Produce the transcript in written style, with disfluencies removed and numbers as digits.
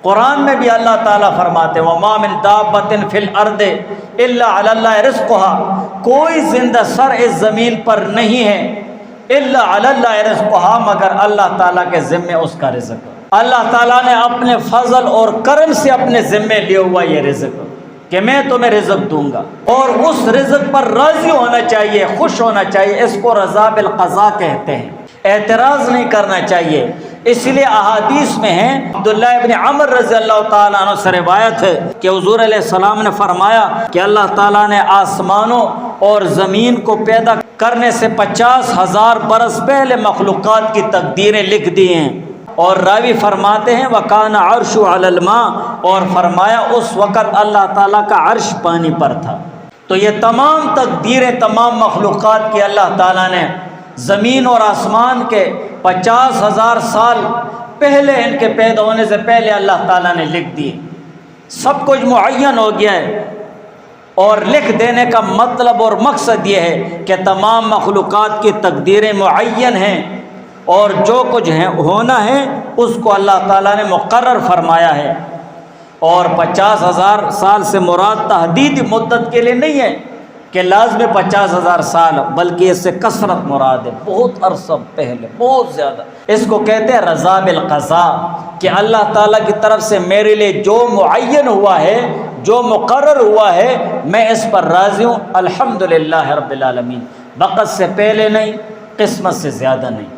قرآن میں بھی اللہ تعالیٰ فرماتے وَمَا مِن دَابَّةٍ فِي الْأَرْضِ إِلَّا عَلَى اللَّهِ رِزْقُهَا، کوئی زندہ سر اس زمین پر نہیں ہے إِلَّا عَلَى اللَّهِ رِزْقُهَا، مگر اللہ تعالیٰ کے ذمے اس کا رزق۔ اللہ تعالیٰ نے اپنے فضل اور کرم سے اپنے ذمے لیا ہوا یہ رزق کہ میں تمہیں رزق دوں گا، اور اس رزق پر راضی ہونا چاہیے، خوش ہونا چاہیے۔ اس کو رضا بالقضاء کہتے ہیں، اعتراض نہیں کرنا چاہیے۔ اس لیے احادیث میں ہیں، عبداللہ ابن عمر رضی اللہ تعالیٰ عنہ سے روایت ہے کہ حضور علیہ السلام نے فرمایا کہ اللہ تعالیٰ نے آسمانوں اور زمین کو پیدا کرنے سے 50,000 برس پہلے مخلوقات کی تقدیریں لکھ دی ہیں، اور راوی فرماتے ہیں وَكَانَ عَرْشُ عَلَى الْمَاءِ، اور فرمایا اس وقت اللہ تعالیٰ کا عرش پانی پر تھا۔ تو یہ تمام تقدیریں تمام مخلوقات کی اللہ تعالیٰ نے زمین اور آسمان کے 50,000 سال پہلے، ان کے پیدا ہونے سے پہلے اللہ تعالیٰ نے لکھ دی۔ سب کچھ معین ہو گیا ہے، اور لکھ دینے کا مطلب اور مقصد یہ ہے کہ تمام مخلوقات کی تقدیریں معین ہیں، اور جو کچھ ہونا ہے اس کو اللہ تعالیٰ نے مقرر فرمایا ہے۔ اور 50,000 سال سے مراد تحدیدی مدت کے لیے نہیں ہے کہ لازمی 50,000 سال، بلکہ اس سے کثرت مراد ہے، بہت عرصہ پہلے، بہت زیادہ۔ اس کو کہتے ہیں رضا بالقضاء، کہ اللہ تعالیٰ کی طرف سے میرے لیے جو معین ہوا ہے، جو مقرر ہوا ہے، میں اس پر راضی ہوں، الحمدللہ رب العالمین۔ وقت سے پہلے نہیں، قسمت سے زیادہ نہیں۔